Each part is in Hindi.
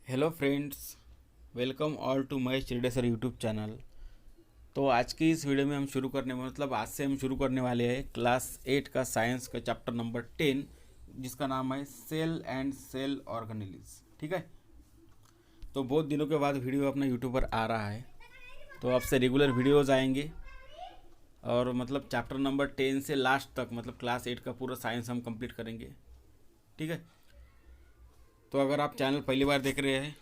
Hello friends, welcome all to my study sir YouTube channel. तो आज की इस वीडियो में हम शुरू करने आज से हम शुरू करने वाले हैं क्लास 8 का साइंस का चैप्टर नंबर 10, जिसका नाम है सेल एंड सेल ऑर्गेनेल्स। ठीक है, तो बहुत दिनों के बाद वीडियो अपना यूट्यूब पर आ रहा है, तो आपसे रेगुलर वीडियोज़ आएंगे और चैप्टर नंबर 10 से लास्ट तक क्लास 8 का पूरा साइंस हम कंप्लीट करेंगे। ठीक है, तो अगर आप चैनल पहली बार देख रहे हैं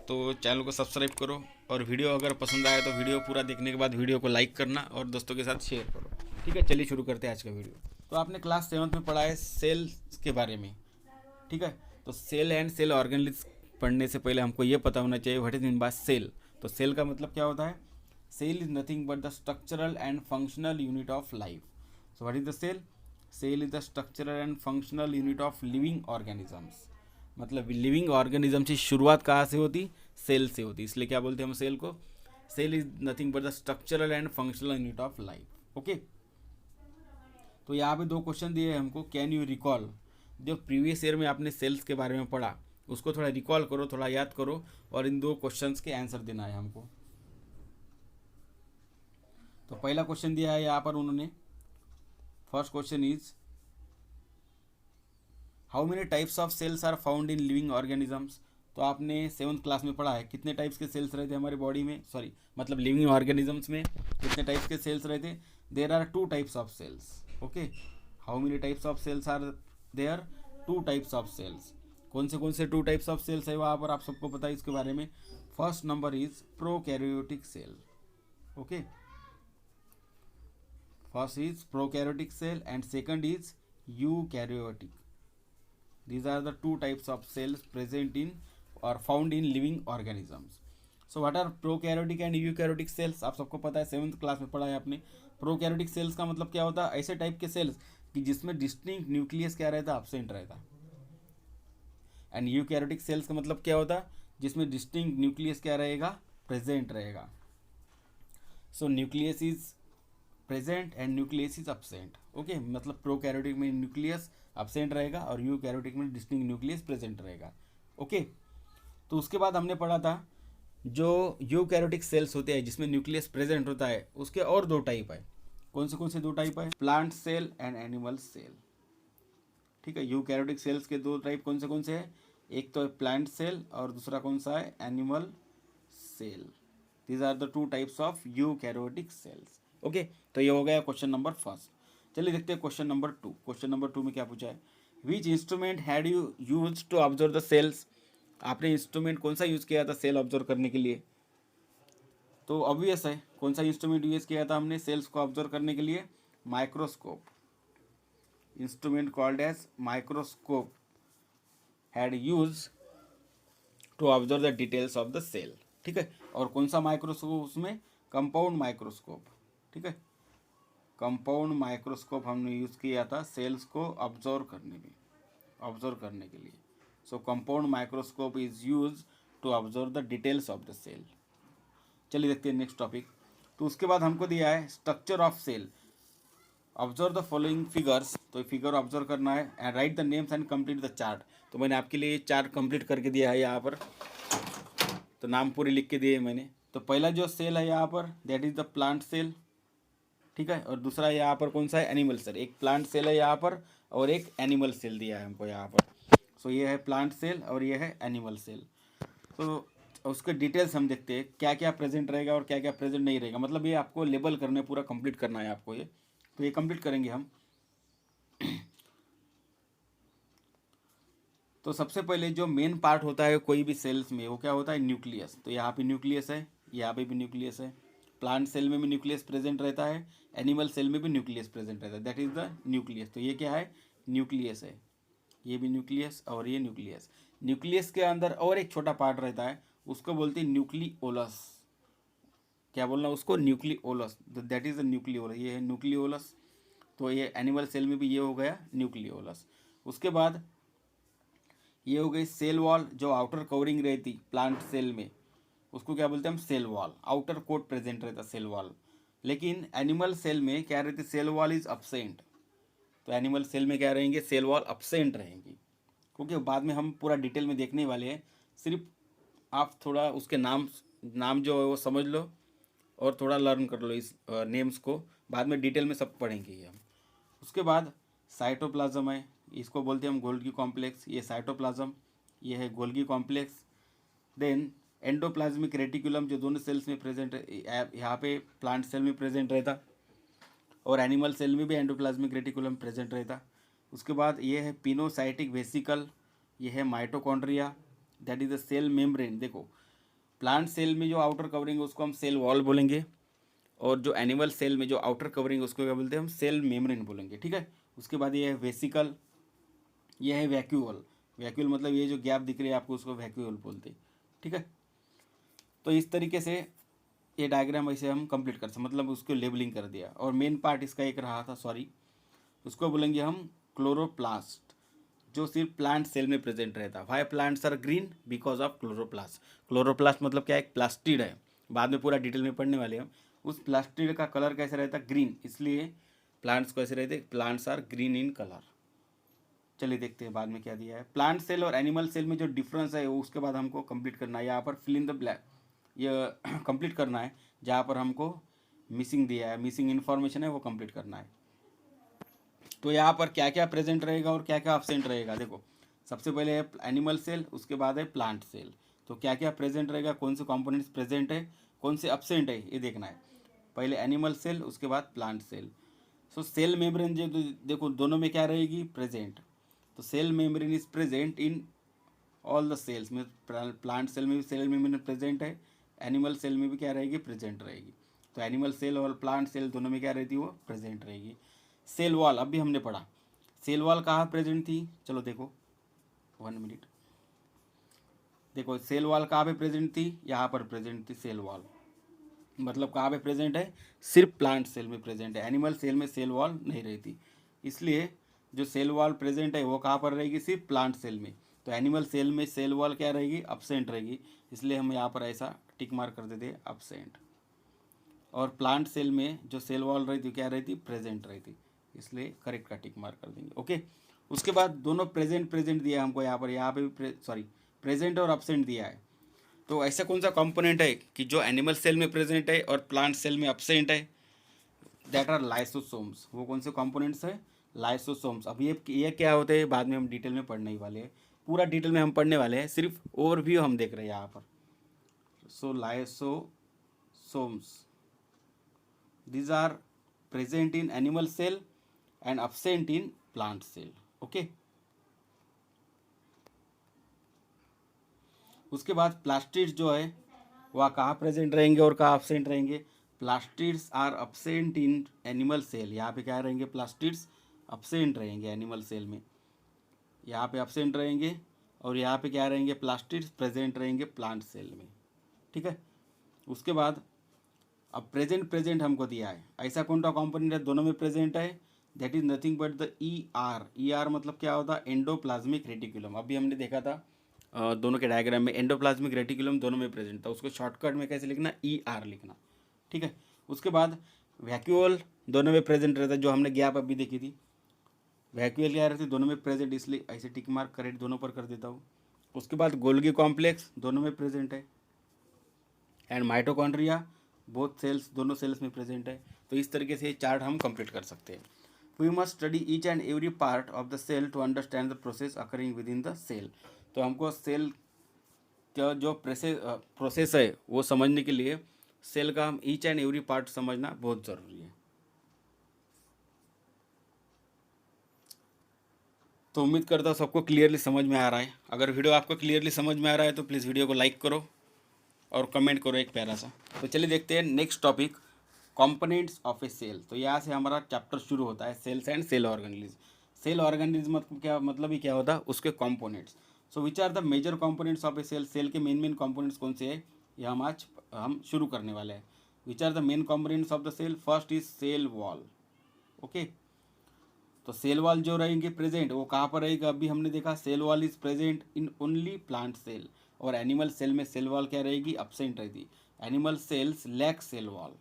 तो चैनल को सब्सक्राइब करो, और वीडियो अगर पसंद आए तो वीडियो पूरा देखने के बाद वीडियो को लाइक करना और दोस्तों के साथ शेयर करो। ठीक है, चलिए शुरू करते हैं आज का वीडियो। तो आपने क्लास 7 में पढ़ा है सेल्स के बारे में। ठीक है, तो सेल एंड सेल ऑर्गेनेल्स पढ़ने से पहले हमको ये पता होना चाहिए what is mean by cell. तो सेल का मतलब क्या होता है? Cell is nothing but the structural and functional unit of life. So what is the cell? Cell is the structural and functional unit of living organisms. Living organism की शुरुआत कहाँ से होती? सेल से होती। इसलिए क्या बोलते हैं हम सेल को? Cell is nothing but the structural and functional unit of life. Okay, तो यहाँ पे दो क्वेश्चन दिए हैं हमको। Can you recall? जो प्रीवियस ईयर में आपने सेल्स के बारे में पढ़ा उसको थोड़ा रिकॉल करो, थोड़ा याद करो, और इन दो क्वेश्चंस के आंसर देना है हमको। तो पहला क्वेश्चन दिया है यहाँ पर उन्होंने। First question is how many types of cells are found in living organisms. तो आपने 7th क्लास में पढ़ा है कितने टाइप्स के सेल्स रहते हैं हमारी बॉडी में, सॉरी लिविंग ऑर्गेनिजम्स में कितने टाइप्स के सेल्स रहते हैं? There are 2 types of cells. Okay, how many types of cells are there? 2 types of cells. कौन से 2 टाइप्स ऑफ सेल्स है वहाँ पर आप सबको पता है इसके बारे में। First number is prokaryotic cell. Okay, first is prokaryotic cell and second is eukaryotic. These are the 2 types of cells present in or found in living organisms. So what are prokaryotic and eukaryotic cells? आप सबको पता है, 7th क्लास में पढ़ा है आपने। प्रोकैरियोटिक सेल्स का मतलब क्या होता है? ऐसे टाइप के सेल्स कि जिसमें डिस्टिंक्ट न्यूक्लियस क्या रहता है? एब्सेंट रहता। एंड यूकैरियोटिक सेल्स का मतलब क्या होता है? जिसमें डिस्टिंक्ट न्यूक्लियस क्या रहेगा? प्रेजेंट रहेगा। सो nucleus is present and nucleus is absent. Okay, prokaryotic में न्यूक्लियस एब्सेंट रहेगा और यूकैरियोटिक में डिस्टिंक्ट न्यूक्लियस प्रेजेंट रहेगा। ओके, तो उसके बाद हमने पढ़ा था जो यूकैरियोटिक सेल्स होते हैं जिसमें न्यूक्लियस प्रेजेंट होता है, उसके और 2 टाइप है। कौन से 2 टाइप है? Plant cell and animal cell. ठीक है, यूकैरियोटिक सेल्स के 2 टाइप कौन से हैं? एक तो है प्लांट सेल और दूसरा कौन सा है? Animal cell. These are the 2 types of eukaryotic cells. Okay, तो ये हो गया क्वेश्चन नंबर फर्स्ट। चलिए देखते हैं क्वेश्चन नंबर 2। क्वेश्चन नंबर 2 में क्या पूछा है? Which instrument had you use to observe the cells. आपने इंस्ट्रूमेंट कौन सा यूज़ किया था सेल ऑब्जर्व करने के लिए? तो ऑब्वियस है, कौन सा इंस्ट्रूमेंट यूज़ किया था हमने सेल्स को ऑब्जर्व करने के लिए? Microscope. Instrument called as microscope had use to observe the details of the cell. ठीक है, और कौन सा माइक्रोस्कोप उसमें? Compound microscope. ठीक है, कंपाउंड माइक्रोस्कोप हमने यूज़ किया था सेल्स को ऑब्जर्व करने के लिए। So compound microscope is use to observe the details of the cell. चलिए देखते हैं नेक्स्ट टॉपिक। तो उसके बाद हमको दिया है structure of cell. Observe the following figures. तो फिगर ऑब्जर्व करना है and write the names and complete the chart. तो मैंने आपके लिए चार्ट कंप्लीट करके दिया है यहाँ पर, तो नाम पूरे लिख के दिए मैंने। तो पहला जो सेल है यहाँ पर that is the plant cell. ठीक है, और दूसरा यहाँ पर कौन सा है? Animal cell. एक प्लांट सेल है यहाँ पर और एक एनिमल सेल दिया है हमको यहाँ पर। सो ये है प्लांट सेल और ये है एनिमल सेल। तो उसके डिटेल्स हम देखते हैं क्या क्या प्रेजेंट रहेगा और क्या क्या प्रेजेंट नहीं रहेगा। ये आपको लेबल करने पूरा कंप्लीट करना है आपको ये, तो ये कंप्लीट करेंगे हम। तो सबसे पहले जो मेन पार्ट होता है कोई भी सेल्स में वो क्या होता है? न्यूक्लियस। तो यहाँ पे न्यूक्लियस है, यहाँ पे भी न्यूक्लियस है। प्लांट सेल में भी न्यूक्लियस प्रेजेंट रहता है, एनिमल सेल में भी न्यूक्लियस प्रेजेंट रहता है, दैट इज द न्यूक्लियस। तो ये क्या है? न्यूक्लियस है। ये भी न्यूक्लियस और ये न्यूक्लियस। न्यूक्लियस के अंदर और एक छोटा पार्ट रहता है, उसको बोलते हैं न्यूक्लियोलस। क्या बोलना उसको? Nucleolus. That is the nucleolus. ये है न्यूक्लियोलस। तो ये एनिमल सेल में भी ये हो गया न्यूक्लियोलस। उसके बाद ये हो गई सेल वॉल, जो आउटर कवरिंग रहती प्लांट सेल में, उसको क्या बोलते हैं हम? Cell wall. Outer coat present रहता सेल वॉल। लेकिन एनिमल सेल में क्या रहती? Cell wall is absent. तो एनिमल सेल में क्या रहेंगे? सेल वॉल अब्सेंट रहेंगी, क्योंकि बाद में हम पूरा डिटेल में देखने वाले हैं। सिर्फ आप थोड़ा उसके नाम जो है वो समझ लो और थोड़ा लर्न कर लो इस नेम्स को, बाद में डिटेल में सब पढ़ेंगे ये हम। उसके बाद साइटोप्लाज्म है, इसको बोलते हैं हम गोल्गी कॉम्प्लेक्स, ये साइटोप्लाज्म, ये है Golgi complex. Then endoplasmic reticulum जो दोनों सेल्स में प्रेजेंट है, यहाँ पे प्लांट सेल में प्रेजेंट रहता और एनिमल सेल में भी एंडोप्लाज्मिक रेटिकुलम प्रेजेंट रहता। उसके बाद ये है पिनोसाइटिक वेसिकल, ये है mitochondria, that is the cell membrane. देखो प्लांट सेल में जो आउटर कवरिंग है उसको हम सेल वॉल बोलेंगे, और जो एनिमल सेल में जो आउटर कवरिंग है उसको क्या बोलते हैं हम सेल मेम्ब्रेन बोलेंगे, ठीक है। उसके बाद ये है वेसिकल, ये है वैक्यूल, वैक्यूल मतलब ये जो गैप दिख रही है आपको उसको वैक्यूल बोलते हैं, ठीक है। तो इस तरीके से ये डायग्राम ऐसे हम कंप्लीट कर सकते, मतलब उसको लेबलिंग कर दिया। और मेन पार्ट इसका एक रहा था, सॉरी, उसको बोलेंगे हम क्लोरोप्लास्ट, जो सिर्फ प्लांट सेल में प्रेजेंट रहता है। Why plants are green? Because of chloroplast. Chloroplast मतलब क्या, एक प्लास्टिड है, बाद में पूरा डिटेल में पढ़ने वाले हम। उस प्लास्टिड का कलर कैसे रहता है? ग्रीन, इसलिए प्लांट्स कैसे रहते? Plants are green in colour. चलिए देखते हैं बाद में क्या दिया है। प्लांट सेल और एनिमल सेल में जो डिफरेंस है वो उसके बाद हमको कंप्लीट करना है। यहाँ पर फिल इन द ब्लैक ये कंप्लीट करना है, जहाँ पर हमको मिसिंग दिया है, मिसिंग इन्फॉर्मेशन है वो कंप्लीट करना है। तो यहाँ पर क्या क्या प्रेजेंट रहेगा और क्या क्या अब्सेंट रहेगा, देखो सबसे पहले है एनिमल सेल, उसके बाद है प्लांट सेल। तो क्या क्या प्रेजेंट रहेगा, कौन से कंपोनेंट्स प्रेजेंट है, कौन से अब्सेंट है, ये देखना है। पहले एनिमल सेल, उसके बाद plant cell. So cell membrane जो देखो दोनों में क्या रहेगी? प्रेजेंट। तो cell membrane is present in all the cells में, प्लांट सेल में भी सेल मेम्ब्रेन प्रेजेंट है, एनिमल सेल में भी क्या रहेगी? प्रेजेंट रहेगी। तो एनिमल सेल और प्लांट सेल दोनों में क्या रहती है? वो प्रेजेंट रहेगी। सेल वॉल अभी हमने पढ़ा, सेल वॉल कहाँ प्रेजेंट थी? चलो देखो 1 मिनट। देखो सेल वॉल कहाँ पे प्रेजेंट थी? यहाँ पर प्रेजेंट थी सेल वॉल। मतलब कहाँ पे प्रेजेंट है? सिर्फ प्लांट सेल में प्रेजेंट है, एनिमल सेल में सेल वॉल नहीं रहती। इसलिए जो सेल वॉल प्रेजेंट है वो कहाँ पर रहेगी? सिर्फ प्लांट सेल में। तो एनिमल सेल में सेल वॉल क्या रहेगी? अब्सेंट रहेगी, इसलिए हम यहाँ पर ऐसा टिक मार्क कर देते अब्सेंट। और प्लांट सेल में जो सेल वॉल रहती क्या रहती? प्रेजेंट रहती, इसलिए करेक्ट का टिक मार्क कर देंगे, ओके। उसके बाद दोनों प्रेजेंट प्रेजेंट दिया है हमको यहाँ पे भी सॉरी प्रेजेंट और अब्सेंट दिया है। तो ऐसा कौन सा कंपोनेंट है कि जो एनिमल सेल में प्रेजेंट है और प्लांट सेल में अब्सेंट है? That are lysosomes. वो कौन से कंपोनेंट्स है? लाइसोसोम्स। अब ये क्या होते हैं बाद में हम डिटेल में पढ़ने ही वाले हैं, पूरा डिटेल में हम पढ़ने वाले हैं, सिर्फ ओवरव्यू हम देख रहे हैं यहाँ पर। सो lysosomes, these are present in animal cell and absent in plant cell, okay। उसके बाद प्लास्टिड्स जो है वह कहाँ प्रेजेंट रहेंगे और कहाँ अब्सेंट रहेंगे? Plastids are absent in animal cell. यहाँ पे क्या रहेंगे? प्लास्टिड्स अब्सेंट रहेंगे एनिमल सेल में, यहाँ पे अब्सेंट रहेंगे। और यहाँ पे क्या रहेंगे? प्लास्टिड्स प्रेजेंट रहेंगे प्लांट सेल में, ठीक है। उसके बाद अब प्रेजेंट प्रेजेंट हमको दिया है, ऐसा कौन सा कंपोनेंट है दोनों में प्रेजेंट है? That is nothing but the E R मतलब क्या होता है? Endoplasmic reticulum. अभी हमने देखा था दोनों के डायग्राम में एंडोप्लाज्मिक रेटिकुलम दोनों में प्रेजेंट था, उसको शॉर्टकट में कैसे लिखना? ई आर लिखना, ठीक है। उसके बाद वैक्यूल दोनों में प्रेजेंट रहता है, जो हमने गैप अभी देखी थी, वैक्यूल क्या रहती है? दोनों में प्रेजेंट, इसलिए ऐसे टिक मार्क करेक्ट दोनों पर कर देता हूँ। उसके बाद गोल्गी कॉम्प्लेक्स दोनों में प्रेजेंट है, एंड माइटोकॉन्ड्रिया बोथ सेल्स, दोनों सेल्स में प्रेजेंट है। तो इस तरीके से ये चार्ट हम कंप्लीट कर सकते हैं। We must study each and every part of the cell to understand the process occurring within the cell. तो हमको सेल का जो प्रोसेस है वो समझने के लिए सेल का हम ईच एंड एवरी पार्ट समझना बहुत ज़रूरी है। तो उम्मीद करता हूँ सबको क्लियरली समझ में आ रहा है। अगर वीडियो आपको क्लियरली समझ में आ रहा है तो प्लीज़ वीडियो को लाइक करो और कमेंट करो एक प्यारा सा। तो चलिए देखते हैं next topic, components of a cell. तो यहाँ से हमारा चैप्टर शुरू होता है, cells and cell organism. Cell organism मतलब क्या, मतलब ही क्या होता है? उसके components. So which are the major components of a cell? Cell के मेन कंपोनेंट्स कौन से हैं ये आज हम शुरू करने वाले हैं। Which are the main components of the cell? First is cell wall, okay. तो सेल वॉल जो रहेंगे प्रेजेंट वो कहाँ पर रहेगा? अभी हमने देखा cell wall is present in only plant cell, और एनिमल सेल में सेल वॉल क्या रहेगी? अब्सेंट रहेगी। Animal cells lack cell wall,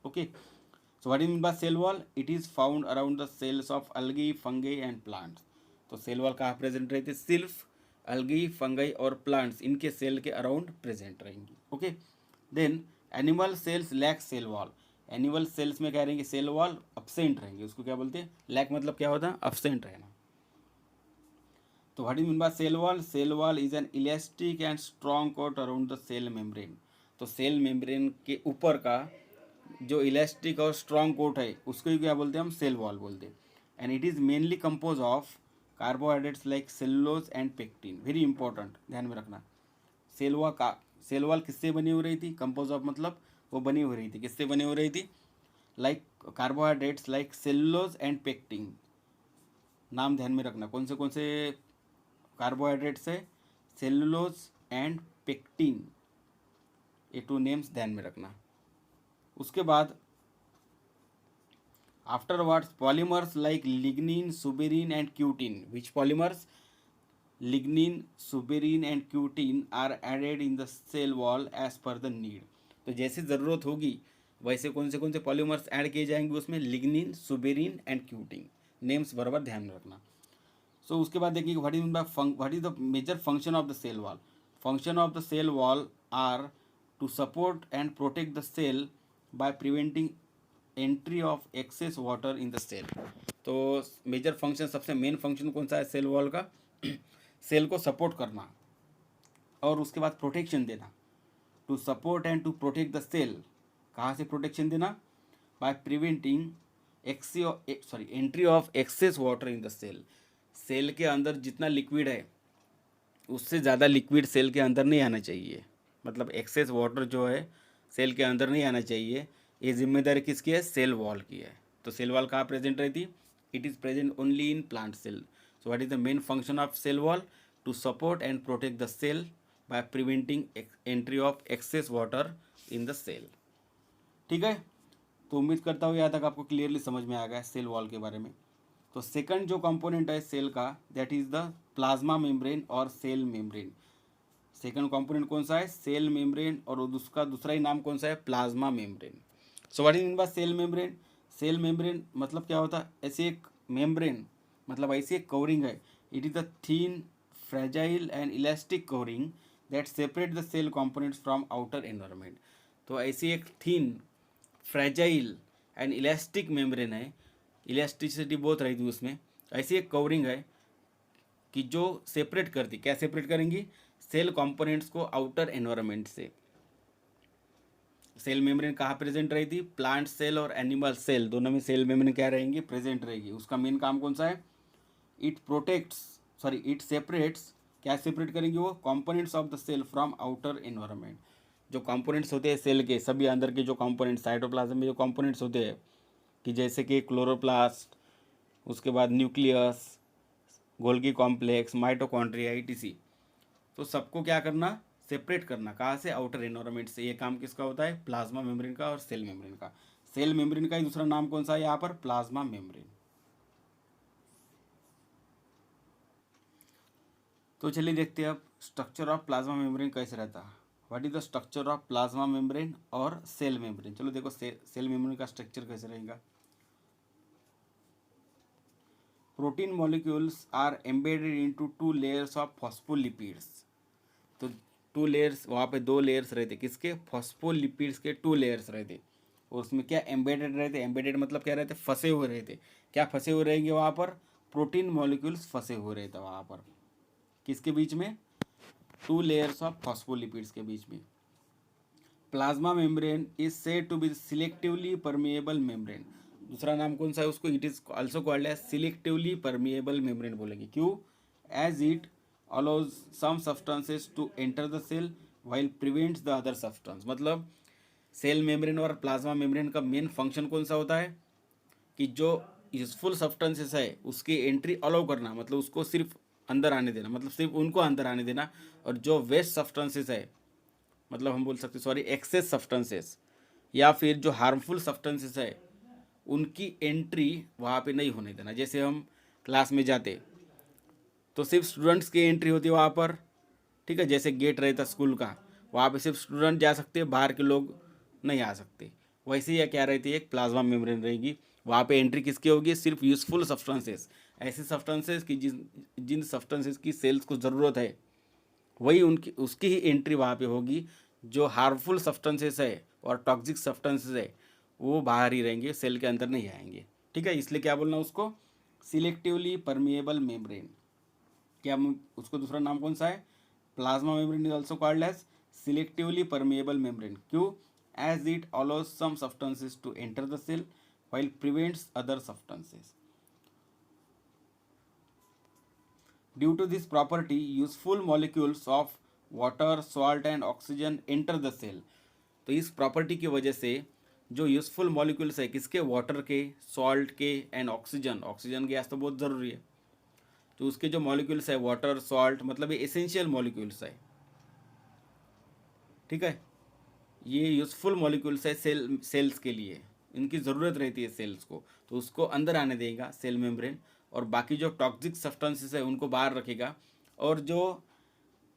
okay. So what is mean by cell wall? It is found around the cells of algae, fungi and plants. तो सेल वॉल कहाँ प्रेजेंट रहती है? सिर्फ algae, फंगाई और प्लांट्स इनके सेल के अराउंड प्रेजेंट रहेंगी. Okay. Then animal cells lack cell wall. Animal cells में क्या रहेंगे, सेल वॉल अब्सेंट रहेंगे. उसको क्या बोलते हैं, लैक मतलब क्या होता है, अब्सेंट रहना. तो what is mean by cell wall. Cell wall is an elastic and strong coat around the cell membrane. तो सेल मेम्ब्रेन के ऊपर का जो इलास्टिक और स्ट्रॉन्ग कोट है उसको ही क्या बोलते हैं, हम सेल वॉल बोलते हैं. And it is mainly compose of carbohydrates like cellulose and pectin. Very important, ध्यान में रखना. सेल वॉल किससे बनी हो रही थी, कंपोज ऑफ मतलब वो बनी हो रही थी, किससे बनी हो रही थी, like carbohydrates like cellulose and pectin. नाम ध्यान में रखना, कौन से कार्बोहाइड्रेट्स है, सेलुलोज एंड पेक्टिन. ये 2 नेम्स ध्यान में रखना. उसके बाद afterwards polymers like lignin, suberin and cutin. Which polymers, lignin, suberin and cutin are added in the cell wall as per the need. तो जैसे ज़रूरत होगी वैसे कौन से पॉलीमर्स ऐड किए जाएंगे उसमें, lignin, suberin and cutin. Names बराबर ध्यान में रखना. सो उसके बाद देखिए what is the major function of the cell wall. Function of the cell wall are to support and protect the cell by preventing entry of excess water in the cell. तो मेजर फंक्शन, सबसे मेन फंक्शन कौन सा है सेल वॉल का, सेल को सपोर्ट करना और उसके बाद प्रोटेक्शन देना. To support and to protect the cell, कहाँ से प्रोटेक्शन देना, by preventing entry of excess water in the cell. Cell के अंदर जितना लिक्विड है उससे ज़्यादा लिक्विड सेल के अंदर नहीं आना चाहिए. मतलब एक्सेस वाटर जो है सेल के अंदर नहीं आना चाहिए. ये जिम्मेदारी किसकी है, सेल वॉल की है. तो सेल वॉल कहाँ प्रेजेंट रहती, it is present only in plant cell. So what is the main function of cell wall, to support and protect the cell by preventing entry of excess water in the cell. ठीक है. तो उम्मीद करता हूँ यहाँ तक आपको क्लियरली समझ में आ गया सेल वॉल के बारे में. तो सेकंड जो कंपोनेंट है सेल का, that is the plasma membrane और सेल मेम्ब्रेन. सेकंड कंपोनेंट कौन सा है, सेल मेम्ब्रेन, और उसका दूसरा ही नाम कौन सा है, plasma membrane. So what is mean by cell membrane. Cell membrane मतलब क्या होता है, ऐसे एक मेम्ब्रेन मतलब ऐसी एक कवरिंग है. It is the thin, fragile and elastic covering that separate the cell components from outer environment. तो ऐसी एक thin, fragile and elastic membrane है, इलास्टिसिटी बहुत रहती है उसमें. ऐसी एक कवरिंग है कि जो सेपरेट करती, क्या सेपरेट करेंगी, सेल कंपोनेंट्स को आउटर एनवायरनमेंट से. सेल मेम्ब्रेन कहाँ प्रेजेंट रहेगी, प्लांट सेल और एनिमल सेल दोनों में सेल मेम्ब्रेन क्या रहेंगी, प्रेजेंट रहेगी. उसका मेन काम कौन सा है, इट सेपरेट्स, क्या सेपरेट करेंगे वो, components of the cell from outer environment. जो कंपोनेंट्स होते हैं सेल के, सभी अंदर के जो कंपोनेंट्स, साइटोप्लाज्म में जो कंपोनेंट्स होते हैं, कि जैसे कि क्लोरोप्लास्ट, उसके बाद nucleus, Golgi complex, mitochondria etc. तो सबको क्या करना, सेपरेट करना, कहाँ से, आउटर एनवायरनमेंट से. ये काम किसका होता है, प्लाज्मा मेम्ब्रेन का और सेल मेम्ब्रेन का. सेल मेम्ब्रेन का ही दूसरा नाम कौन सा है यहाँ पर, प्लाज्मा मेम्ब्रेन. तो चलिए देखते हैं अब स्ट्रक्चर ऑफ प्लाज्मा मेम्ब्रेन कैसे रहता है. What is the structure of plasma membrane और सेल मेम्ब्रेन. चलो देखो सेल मेम्ब्रेन का स्ट्रक्चर कैसे रहेगा. Protein molecules are embedded into 2 layers of phospholipids. तो 2 लेयर्स, वहाँ पे 2 लेयर्स रहते, किसके, फॉस्फोलिपिड्स के 2 लेयर्स रहते. और उसमें क्या एम्बेडेड रहते, एम्बेडेड मतलब क्या रहते, फंसे हुए रहते. क्या फंसे हुए रहेंगे वहाँ पर, प्रोटीन मॉलिक्यूल्स फंसे हुए रहते वहाँ पर. किसके बीच में, 2 लेयर्स ऑफ फॉस्फोलिपिड्स के बीच में. Plasma membrane is said to be selectively permeable membrane. दूसरा नाम कौन सा है उसको, it is also called as selectively permeable membrane बोलेंगे. क्यों, as it allows some substances to enter the cell while prevents the other substance. मतलब सेल मेम्ब्रेन और प्लाज्मा मेम्ब्रेन का मेन फंक्शन कौन सा होता है, कि जो यूजफुल सब्सटेंसेस है उसकी एंट्री अलाउ करना, मतलब उसको सिर्फ अंदर आने देना, मतलब सिर्फ उनको अंदर आने देना. और जो वेस्ट सब्सटेंसेस है, मतलब हम बोल सकते एक्सेस सब्सटेंसेस या फिर जो हार्मफुल सब्सटेंसेस है उनकी एंट्री वहाँ पे नहीं होने देना. जैसे हम क्लास में जाते तो सिर्फ स्टूडेंट्स की एंट्री होती है वहाँ पर, ठीक है, जैसे गेट रहता स्कूल का, वहाँ पे सिर्फ स्टूडेंट जा सकते हैं, बाहर के लोग नहीं आ सकते. वैसे ही क्या रहती है, एक प्लाज्मा मेम्ब्रेन रहेगी, वहाँ पे एंट्री किसकी होगी, सिर्फ यूजफुल सब्सटेंसेस ऐसे सब्सटेंसेस की जिन सब्सटेंसेस की सेल्स को ज़रूरत है वही उसकी ही एंट्री वहाँ पे होगी। जो हार्मफुल सब्सटेंसेस है और टॉक्सिक सब्सटेंसेस है वो बाहर ही रहेंगे, सेल के अंदर नहीं आएंगे। ठीक है, इसलिए क्या बोलना उसको, सिलेक्टिवली परमिएबल मेम्ब्रेन। क्या उसको दूसरा नाम कौन सा है, plasma membrane is also called as selectively permeable membrane. क्यों, as it allows some substances to enter the cell while prevents other substances. Due to this property, useful molecules of water, salt and oxygen enter the cell. तो इस प्रॉपर्टी की वजह से जो यूजफुल मॉलिक्यूल्स है किसके, वाटर के, सॉल्ट के एंड ऑक्सीजन, ऑक्सीजन गैस तो बहुत ज़रूरी है, तो उसके जो मॉलिक्यूल्स है वाटर सॉल्ट मतलब ये एसेंशियल मॉलिक्यूल्स है। ठीक है, ये यूजफुल मॉलिक्यूल्स है सेल्स के लिए, इनकी ज़रूरत रहती है सेल्स को, तो उसको अंदर आने देगा सेल मेम्ब्रेन, और बाकी जो टॉक्सिक सब्सटेंसेस है उनको बाहर रखेगा। और जो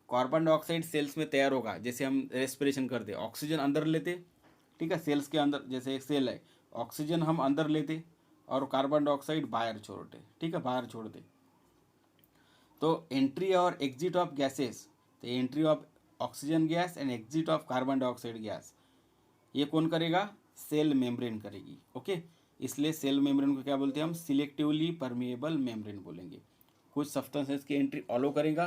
कार्बन डाइऑक्साइड सेल्स में तैयार होगा, जैसे हम रेस्पिरेशन करते ऑक्सीजन अंदर लेते, ठीक है, सेल्स के अंदर जैसे एक सेल है, ऑक्सीजन हम अंदर लेते और कार्बन डाइऑक्साइड बाहर छोड़ते, ठीक है, बाहर छोड़ते। तो एंट्री और एग्जिट ऑफ गैसेस, तो entry of oxygen gas and exit of carbon dioxide gas ये कौन करेगा, सेल मेम्ब्रेन करेगी। ओके, इसलिए सेल मेम्ब्रेन को क्या बोलते हैं हम, सिलेक्टिवली परमिएबल मेम्ब्रेन बोलेंगे। कुछ सब्सटेंसेस की एंट्री अलो करेगा,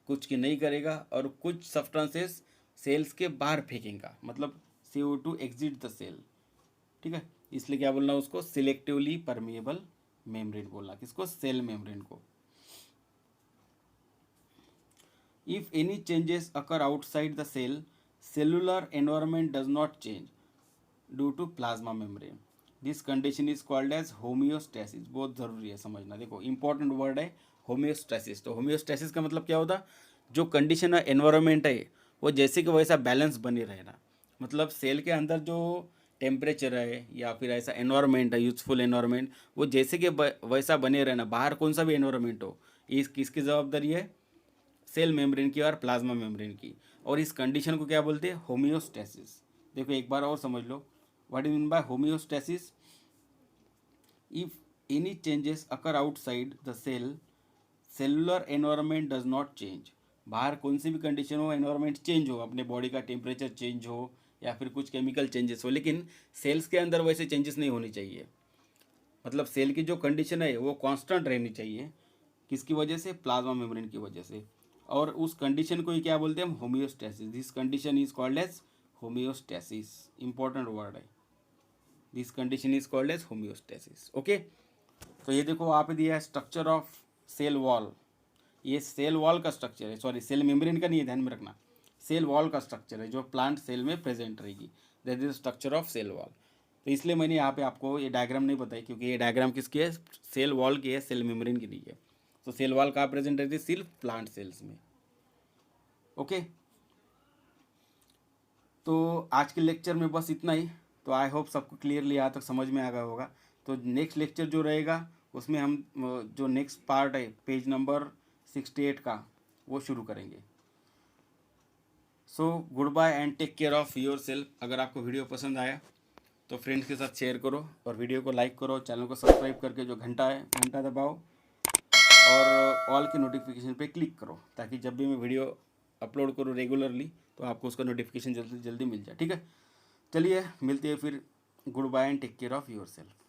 कुछ की नहीं करेगा, और कुछ सब्सटेंसेस सेल्स के बाहर फेंकेगा, मतलब CO2 एग्जिट द सेल। ठीक है, इसलिए क्या बोलना उसको, सिलेक्टिवली परमिएबल मेम्ब्रेन बोलना, किसको, सेल मेम्ब्रेन को। If any changes occur outside the cell, cellular environment does not change due to plasma membrane. This condition is called as homeostasis. बहुत ज़रूरी है समझना, देखो इंपॉर्टेंट वर्ड है होम्योस्टेसिस। तो होम्योस्टेसिस का मतलब क्या होता, जो कंडीशन है एनवायरनमेंट है वो जैसे कि वैसा बैलेंस बने रहना, मतलब सेल के अंदर जो टेम्परेचर है या फिर ऐसा एनवायरनमेंट है, यूजफुल एनवायरनमेंट, वो जैसे कि वैसा बने रहना, बाहर कौन सा भी एनवायरनमेंट हो, इस किसकी जवाबदारी है, सेल मेम्ब्रेन की और प्लाज्मा मेम्ब्रेन की। और इस कंडीशन को क्या बोलते हैं, होम्योस्टेसिस। देखो एक बार और समझ लो, what is mean by homeostasis, if any changes occur outside the cell, cellular environment does not change. बाहर कौन सी भी कंडीशन हो, एनवायरनमेंट चेंज हो, अपने बॉडी का टेम्परेचर चेंज हो या फिर कुछ केमिकल चेंजेस हो, लेकिन सेल्स के अंदर वैसे चेंजेस नहीं होनी चाहिए। मतलब सेल की जो कंडीशन है वो कांस्टेंट रहनी चाहिए, किसकी वजह से, प्लाज्मा मेम्ब्रेन की वजह से। और उस कंडीशन को ही क्या बोलते हैं हम, homeostasis. This condition is called as homeostasis, important word है, this condition is called as homeostasis. Okay, तो ये देखो वहाँ पे दिया है स्ट्रक्चर ऑफ सेल वॉल, ये सेल वॉल का स्ट्रक्चर है, सॉरी सेल मेम्ब्रेन का नहीं है, ध्यान में रखना, सेल वॉल का स्ट्रक्चर है जो प्लांट सेल में प्रेजेंट रहेगी, that is structure of cell wall. तो इसलिए मैंने यहाँ पे आपको ये डायग्राम नहीं बताई, क्योंकि ये डायग्राम किसकी है, सेल वॉल की है, सेल मेम्ब्रेन की नहीं है। तो सेल वॉल कहाँ प्रेजेंट रहती है, सिर्फ प्लांट सेल्स में। ओके, तो आज के लेक्चर में बस इतना ही। तो आई होप सबको क्लियरली यहाँ तक समझ में आ गया होगा। तो नेक्स्ट लेक्चर जो रहेगा उसमें हम जो नेक्स्ट पार्ट है पेज नंबर 68 का वो शुरू करेंगे। So goodbye and take care of yourself. अगर आपको वीडियो पसंद आया तो फ्रेंड्स के साथ शेयर करो और वीडियो को लाइक करो, चैनल को सब्सक्राइब करके जो घंटा है घंटा दबाओ और ऑल की नोटिफिकेशन पे क्लिक करो, ताकि जब भी मैं वीडियो अपलोड करूँ रेगुलरली तो आपको उसका नोटिफिकेशन जल्दी जल्दी मिल जाए। ठीक है, चलिए मिलते हैं फिर, goodbye and take care of your self.